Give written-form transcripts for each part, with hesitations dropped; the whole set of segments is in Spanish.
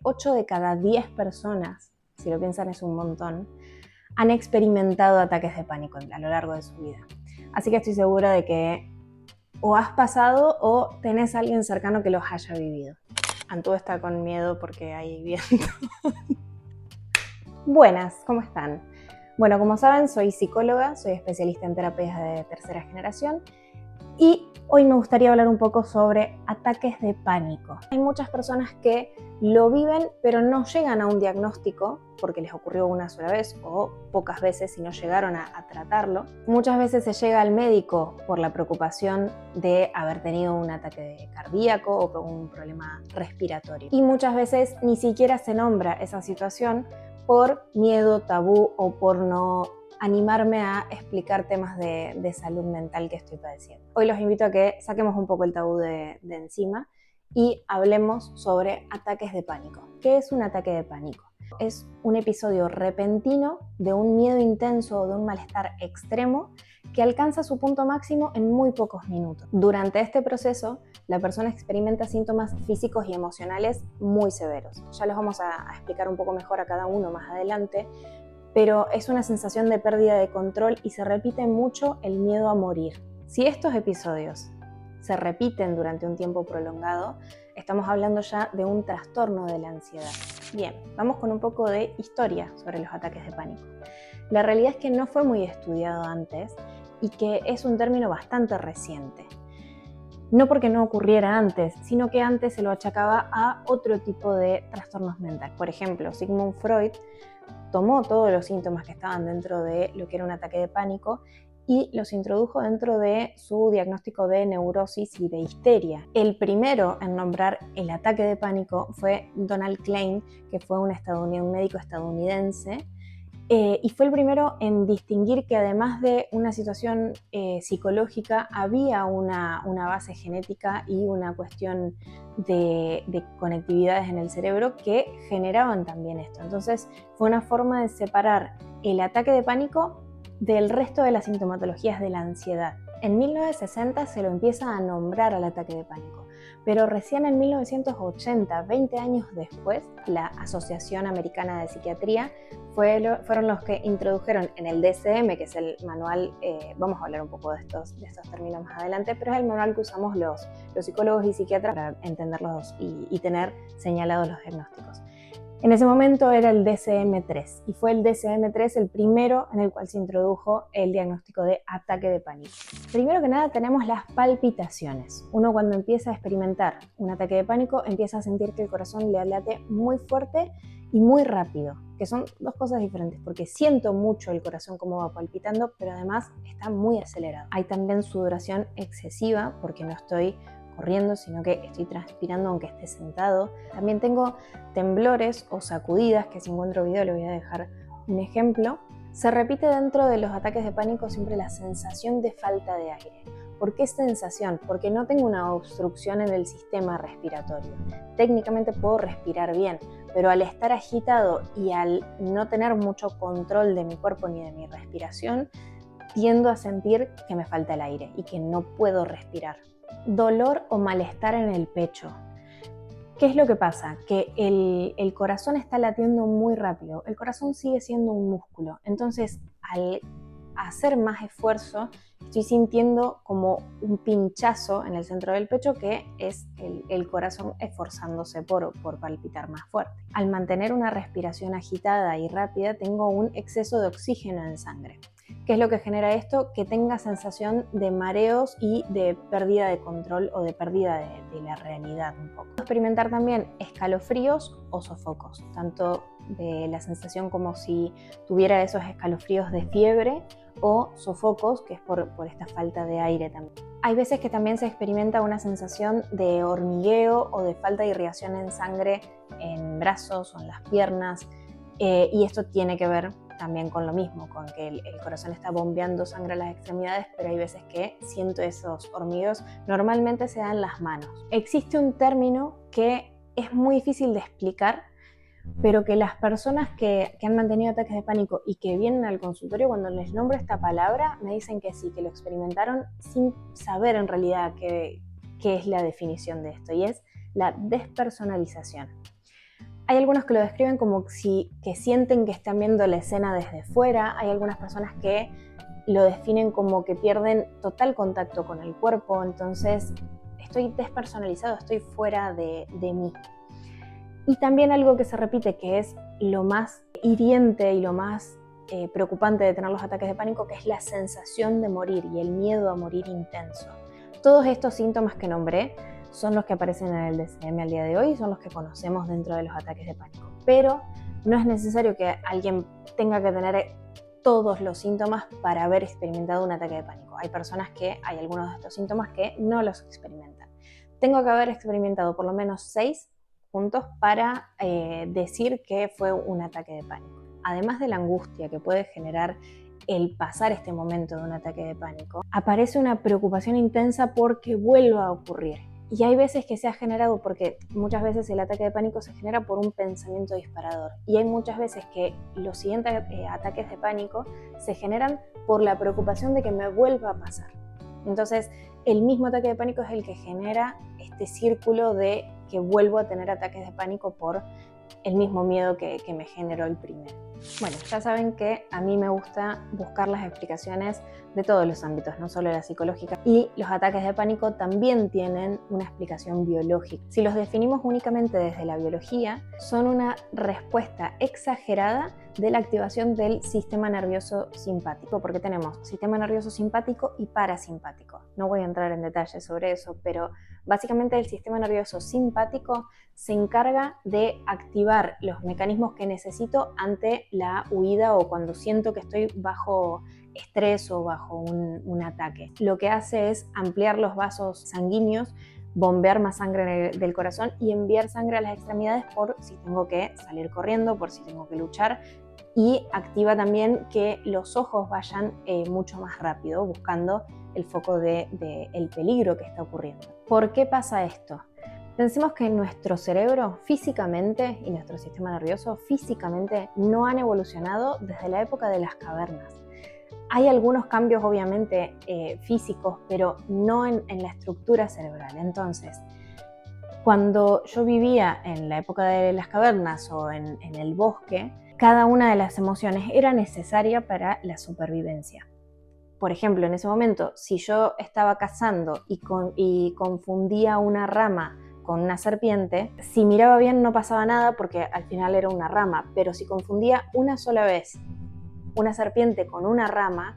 8 de cada 10 personas, si lo piensan es un montón, han experimentado ataques de pánico a lo largo de su vida. Así que estoy segura de que o has pasado o tenés a alguien cercano que los haya vivido. Antú está con miedo porque hay viento. Buenas, ¿cómo están? Bueno, como saben, soy psicóloga, soy especialista en terapias de tercera generación y hoy me gustaría hablar un poco sobre ataques de pánico. Hay muchas personas que lo viven pero no llegan a un diagnóstico porque les ocurrió una sola vez o pocas veces si no llegaron a tratarlo. Muchas veces se llega al médico por la preocupación de haber tenido un ataque cardíaco o un problema respiratorio. Y muchas veces ni siquiera se nombra esa situación por miedo, tabú o por no animarme a explicar temas de salud mental que estoy padeciendo. Hoy los invito a que saquemos un poco el tabú de encima y hablemos sobre ataques de pánico. ¿Qué es un ataque de pánico? Es un episodio repentino de un miedo intenso o de un malestar extremo que alcanza su punto máximo en muy pocos minutos. Durante este proceso, la persona experimenta síntomas físicos y emocionales muy severos. Ya los vamos a explicar un poco mejor a cada uno más adelante, pero es una sensación de pérdida de control y se repite mucho el miedo a morir. Si estos episodios se repiten durante un tiempo prolongado, estamos hablando ya de un trastorno de la ansiedad. Bien, vamos con un poco de historia sobre los ataques de pánico. La realidad es que no fue muy estudiado antes y que es un término bastante reciente. No porque no ocurriera antes, sino que antes se lo achacaba a otro tipo de trastornos mentales. Por ejemplo, Sigmund Freud tomó todos los síntomas que estaban dentro de lo que era un ataque de pánico y los introdujo dentro de su diagnóstico de neurosis y de histeria. El primero en nombrar el ataque de pánico fue Donald Klein, que fue un médico estadounidense, y fue el primero en distinguir que además de una situación psicológica había una base genética y una cuestión de conectividades en el cerebro que generaban también esto. Entonces fue una forma de separar el ataque de pánico del resto de las sintomatologías de la ansiedad. En 1960 se lo empieza a nombrar al ataque de pánico, pero recién en 1980, 20 años después, la Asociación Americana de Psiquiatría fueron los que introdujeron en el DSM, que es el manual, vamos a hablar un poco de estos términos más adelante, pero es el manual que usamos los psicólogos y psiquiatras para entenderlos y tener señalados los diagnósticos. En ese momento era el DSM-3 y fue el DSM-3 el primero en el cual se introdujo el diagnóstico de ataque de pánico. Primero que nada tenemos las palpitaciones. Uno cuando empieza a experimentar un ataque de pánico empieza a sentir que el corazón le late muy fuerte y muy rápido, que son dos cosas diferentes, porque siento mucho el corazón como va palpitando, pero además está muy acelerado. Hay también sudoración excesiva, porque no estoy corriendo, sino que estoy transpirando aunque esté sentado. También tengo temblores o sacudidas, que si encuentro video le voy a dejar un ejemplo. Se repite dentro de los ataques de pánico siempre la sensación de falta de aire. ¿Por qué sensación? Porque no tengo una obstrucción en el sistema respiratorio. Técnicamente puedo respirar bien, pero al estar agitado y al no tener mucho control de mi cuerpo ni de mi respiración, tiendo a sentir que me falta el aire y que no puedo respirar. Dolor o malestar en el pecho. ¿Qué es lo que pasa? Que el corazón está latiendo muy rápido. El corazón sigue siendo un músculo. Entonces, al hacer más esfuerzo, estoy sintiendo como un pinchazo en el centro del pecho que es el corazón esforzándose por palpitar más fuerte. Al mantener una respiración agitada y rápida, tengo un exceso de oxígeno en sangre. ¿Qué es lo que genera esto? Que tenga sensación de mareos y de pérdida de control o de pérdida de la realidad un poco. Puedo experimentar también escalofríos o sofocos, tanto de la sensación como si tuviera esos escalofríos de fiebre o sofocos, que es por esta falta de aire también. Hay veces que también se experimenta una sensación de hormigueo o de falta de irrigación en sangre en brazos o en las piernas, y esto tiene que ver también con lo mismo, con que el corazón está bombeando sangre a las extremidades, pero hay veces que siento esos hormigueos. Normalmente se da en las manos. Existe un término que es muy difícil de explicar, pero que las personas que han mantenido ataques de pánico y que vienen al consultorio, cuando les nombro esta palabra, me dicen que sí, que lo experimentaron sin saber en realidad qué es la definición de esto, y es la despersonalización. Hay algunos que lo describen como que sienten que están viendo la escena desde fuera, hay algunas personas que lo definen como que pierden total contacto con el cuerpo, entonces estoy despersonalizado, estoy fuera de mí. Y también algo que se repite, que es lo más hiriente y lo más preocupante de tener los ataques de pánico, que es la sensación de morir y el miedo a morir intenso. Todos estos síntomas que nombré son los que aparecen en el DSM al día de hoy, son los que conocemos dentro de los ataques de pánico. Pero no es necesario que alguien tenga que tener todos los síntomas para haber experimentado un ataque de pánico. Hay personas que hay algunos de estos síntomas que no los experimentan. Tengo que haber experimentado por lo menos 6 puntos para decir que fue un ataque de pánico. Además de la angustia que puede generar el pasar este momento de un ataque de pánico, aparece una preocupación intensa porque vuelva a ocurrir. Y hay veces que se ha generado, porque muchas veces el ataque de pánico se genera por un pensamiento disparador. Y hay muchas veces que los siguientes ataques de pánico se generan por la preocupación de que me vuelva a pasar. Entonces, el mismo ataque de pánico es el que genera este círculo de que vuelvo a tener ataques de pánico por el mismo miedo que me generó el primero. Bueno, ya saben que a mí me gusta buscar las explicaciones de todos los ámbitos, no solo la psicológica, y los ataques de pánico también tienen una explicación biológica. Si los definimos únicamente desde la biología, son una respuesta exagerada de la activación del sistema nervioso simpático, porque tenemos sistema nervioso simpático y parasimpático. No voy a entrar en detalles sobre eso, pero básicamente el sistema nervioso simpático se encarga de activar los mecanismos que necesito ante la huida o cuando siento que estoy bajo estrés o bajo un ataque. Lo que hace es ampliar los vasos sanguíneos, bombear más sangre del corazón y enviar sangre a las extremidades por si tengo que salir corriendo, por si tengo que luchar, y activa también que los ojos vayan mucho más rápido buscando el foco del peligro que está ocurriendo. ¿Por qué pasa esto? Pensemos que nuestro cerebro físicamente y nuestro sistema nervioso físicamente no han evolucionado desde la época de las cavernas. Hay algunos cambios obviamente físicos, pero no en la estructura cerebral. Entonces, cuando yo vivía en la época de las cavernas o en el bosque, cada una de las emociones era necesaria para la supervivencia. Por ejemplo, en ese momento, si yo estaba cazando y confundía una rama con una serpiente, si miraba bien no pasaba nada porque al final era una rama, pero si confundía una sola vez una serpiente con una rama,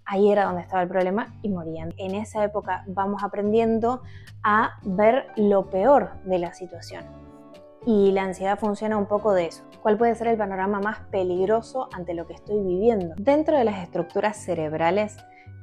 ahí era donde estaba el problema y morían. En esa época vamos aprendiendo a ver lo peor de la situación. Y la ansiedad funciona un poco de eso. ¿Cuál puede ser el panorama más peligroso ante lo que estoy viviendo? Dentro de las estructuras cerebrales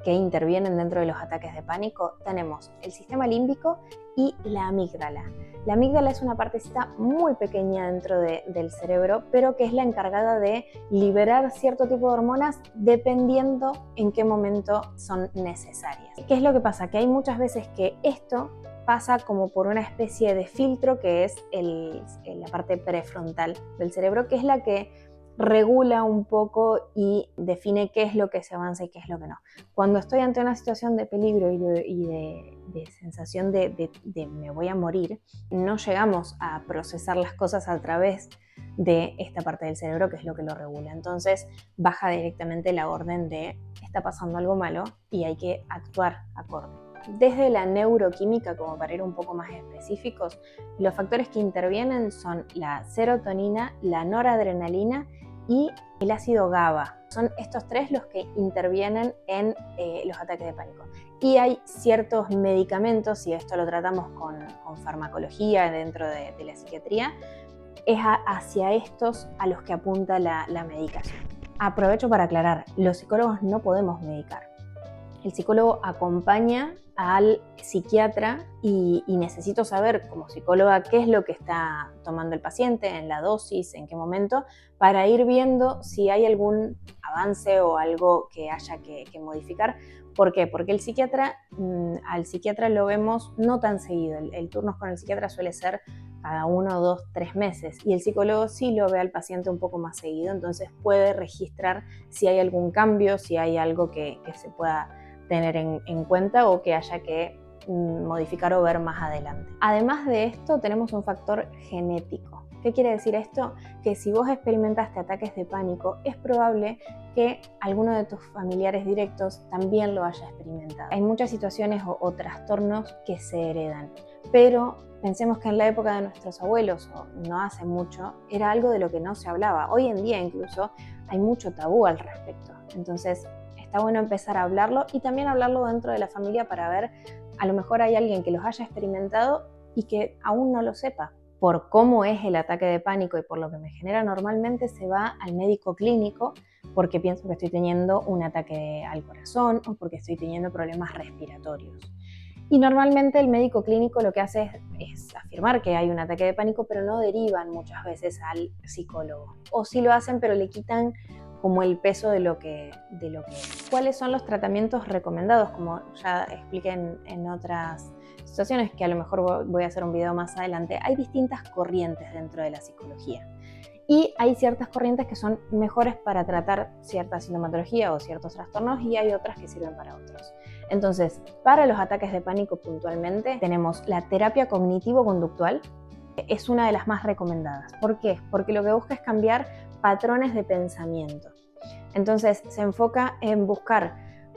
que intervienen dentro de los ataques de pánico, tenemos el sistema límbico y la amígdala. La amígdala es una partecita muy pequeña dentro del cerebro, pero que es la encargada de liberar cierto tipo de hormonas dependiendo en qué momento son necesarias. ¿Qué es lo que pasa? Que hay muchas veces que esto pasa como por una especie de filtro que es la parte prefrontal del cerebro, que es la que regula un poco y define qué es lo que se avanza y qué es lo que no. Cuando estoy ante una situación de peligro y de sensación de me voy a morir, no llegamos a procesar las cosas a través de esta parte del cerebro que es lo que lo regula. Entonces baja directamente la orden de está pasando algo malo y hay que actuar acorde. Desde la neuroquímica, como para ir un poco más específicos, los factores que intervienen son la serotonina, la noradrenalina y el ácido GABA. Son estos tres los que intervienen en los ataques de pánico. Y hay ciertos medicamentos, y esto lo tratamos con farmacología dentro de la psiquiatría, es hacia estos a los que apunta la medicación. Aprovecho para aclarar, los psicólogos no podemos medicar. El psicólogo acompaña al psiquiatra y necesito saber como psicóloga qué es lo que está tomando el paciente, en la dosis, en qué momento, para ir viendo si hay algún avance o algo que haya que modificar. ¿Por qué? Porque el psiquiatra, al psiquiatra lo vemos no tan seguido. El turno con el psiquiatra suele ser cada 1, 2, 3 meses y el psicólogo sí lo ve al paciente un poco más seguido, entonces puede registrar si hay algún cambio, si hay algo que se pueda tener en cuenta o que haya que modificar o ver más adelante. Además de esto, tenemos un factor genético. ¿Qué quiere decir esto? Que si vos experimentaste ataques de pánico, es probable que alguno de tus familiares directos también lo haya experimentado. Hay muchas situaciones o trastornos que se heredan, pero pensemos que en la época de nuestros abuelos, o no hace mucho, era algo de lo que no se hablaba. Hoy en día incluso hay mucho tabú al respecto. Entonces está bueno empezar a hablarlo y también hablarlo dentro de la familia para ver, a lo mejor hay alguien que los haya experimentado y que aún no lo sepa. Por cómo es el ataque de pánico y por lo que me genera, normalmente se va al médico clínico porque pienso que estoy teniendo un ataque al corazón o porque estoy teniendo problemas respiratorios. Y normalmente el médico clínico lo que hace es afirmar que hay un ataque de pánico, pero no derivan muchas veces al psicólogo. O sí lo hacen, pero le quitan como el peso de lo que es. ¿Cuáles son los tratamientos recomendados? Como ya expliqué en otras situaciones, que a lo mejor voy a hacer un video más adelante, hay distintas corrientes dentro de la psicología. Y hay ciertas corrientes que son mejores para tratar cierta sintomatología o ciertos trastornos y hay otras que sirven para otros. Entonces, para los ataques de pánico puntualmente, tenemos la terapia cognitivo-conductual, es una de las más recomendadas. ¿Por qué? Porque lo que busca es cambiar patrones de pensamiento. Entonces, se enfoca en buscar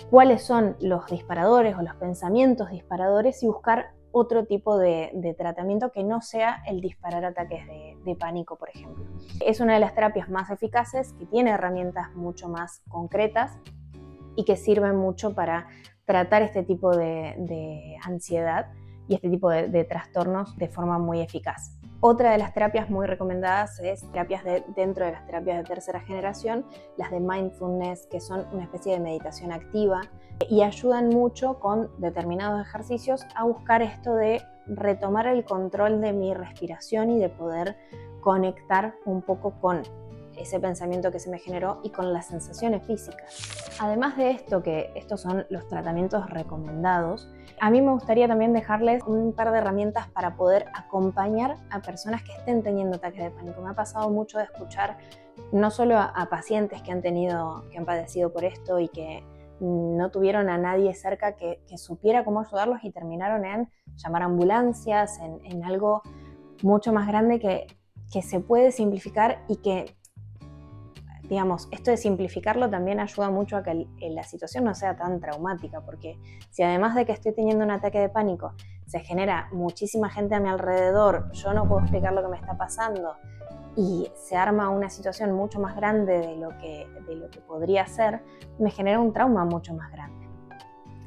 cuáles son los disparadores o los pensamientos disparadores y buscar otro tipo de tratamiento que no sea el disparar ataques de pánico, por ejemplo. Es una de las terapias más eficaces, que tiene herramientas mucho más concretas y que sirven mucho para tratar este tipo de ansiedad y este tipo de trastornos de forma muy eficaz. Otra de las terapias muy recomendadas es terapias dentro de las terapias de tercera generación, las de mindfulness, que son una especie de meditación activa y ayudan mucho con determinados ejercicios a buscar esto de retomar el control de mi respiración y de poder conectar un poco con ese pensamiento que se me generó y con las sensaciones físicas. Además de esto, que estos son los tratamientos recomendados, a mí me gustaría también dejarles un par de herramientas para poder acompañar a personas que estén teniendo ataques de pánico. Me ha pasado mucho de escuchar no solo a pacientes que han padecido por esto y que no tuvieron a nadie cerca que supiera cómo ayudarlos y terminaron en llamar a ambulancias, en algo mucho más grande que se puede simplificar y que, digamos, esto de simplificarlo también ayuda mucho a que la situación no sea tan traumática, porque si además de que estoy teniendo un ataque de pánico se genera muchísima gente a mi alrededor, yo no puedo explicar lo que me está pasando y se arma una situación mucho más grande de lo que podría ser, me genera un trauma mucho más grande.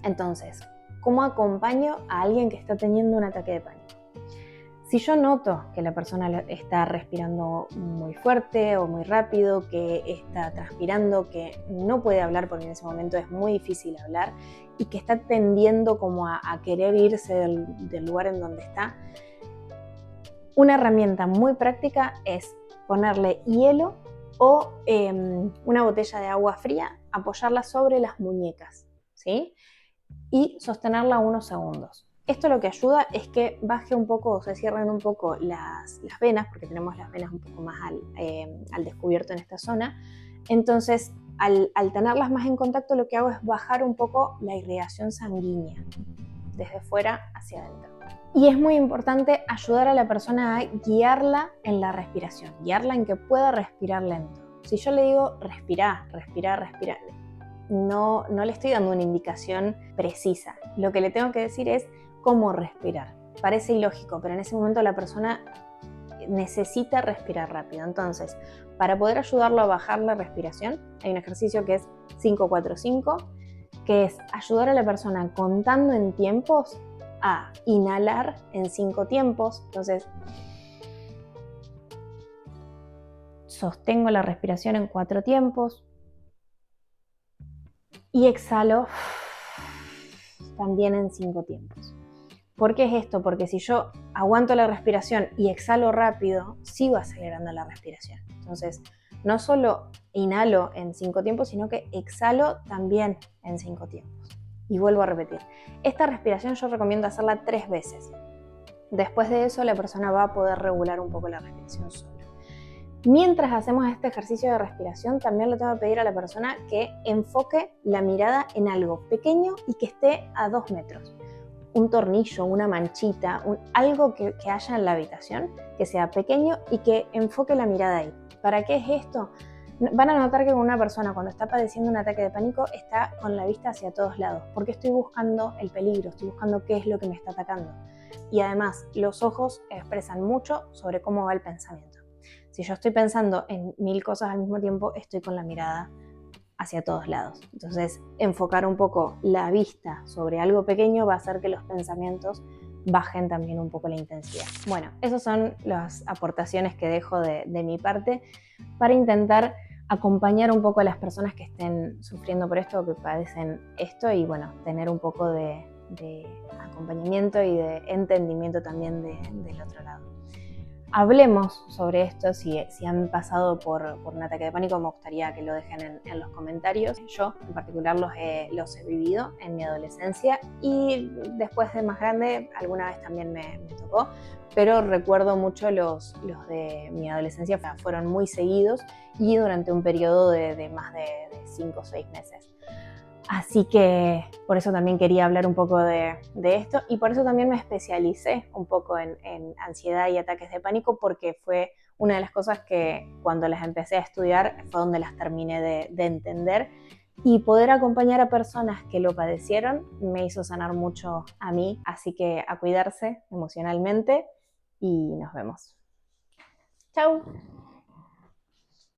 Entonces, ¿cómo acompaño a alguien que está teniendo un ataque de pánico? Si yo noto que la persona está respirando muy fuerte o muy rápido, que está transpirando, que no puede hablar porque en ese momento es muy difícil hablar y que está tendiendo como a querer irse del lugar en donde está, una herramienta muy práctica es ponerle hielo o una botella de agua fría, apoyarla sobre las muñecas, ¿sí? Y sostenerla unos segundos. Esto lo que ayuda es que baje un poco o se cierren un poco las venas, porque tenemos las venas un poco más al descubierto en esta zona. Entonces, al tenerlas más en contacto, lo que hago es bajar un poco la irrigación sanguínea, desde fuera hacia adentro. Y es muy importante ayudar a la persona a guiarla en la respiración, guiarla en que pueda respirar lento. Si yo le digo respira, no le estoy dando una indicación precisa. Lo que le tengo que decir es cómo respirar. Parece ilógico, pero en ese momento la persona necesita respirar rápido. Entonces, para poder ayudarlo a bajar la respiración, hay un ejercicio que es 5-4-5, que es ayudar a la persona contando en tiempos a inhalar en 5 tiempos. Entonces, sostengo la respiración en 4 tiempos y exhalo también en 5 tiempos. ¿Por qué es esto? Porque si yo aguanto la respiración y exhalo rápido, sigo acelerando la respiración. Entonces, no solo inhalo en 5 tiempos, sino que exhalo también en 5 tiempos. Y vuelvo a repetir. Esta respiración yo recomiendo hacerla 3 veces. Después de eso, la persona va a poder regular un poco la respiración sola. Mientras hacemos este ejercicio de respiración, también le tengo que pedir a la persona que enfoque la mirada en algo pequeño y que esté a 2 metros. un tornillo, una manchita, algo que haya en la habitación, que sea pequeño y que enfoque la mirada ahí. ¿Para qué es esto? Van a notar que una persona cuando está padeciendo un ataque de pánico está con la vista hacia todos lados, porque estoy buscando el peligro, estoy buscando qué es lo que me está atacando. Y además, los ojos expresan mucho sobre cómo va el pensamiento. Si yo estoy pensando en 1000 cosas al mismo tiempo, estoy con la mirada hacia todos lados. Entonces, enfocar un poco la vista sobre algo pequeño va a hacer que los pensamientos bajen también un poco la intensidad. Bueno, esas son las aportaciones que dejo de mi parte para intentar acompañar un poco a las personas que estén sufriendo por esto o que padecen esto y bueno, tener un poco de acompañamiento y de entendimiento también del otro lado. Hablemos sobre esto, si han pasado por un ataque de pánico, me gustaría que lo dejen en los comentarios. Yo en particular los he vivido en mi adolescencia y después de más grande alguna vez también me tocó, pero recuerdo mucho los de mi adolescencia, fueron muy seguidos y durante un periodo de más de 5 o 6 meses. Así que por eso también quería hablar un poco de esto y por eso también me especialicé un poco en ansiedad y ataques de pánico, porque fue una de las cosas que cuando las empecé a estudiar fue donde las terminé de entender, y poder acompañar a personas que lo padecieron me hizo sanar mucho a mí. Así que a cuidarse emocionalmente y nos vemos. Chau.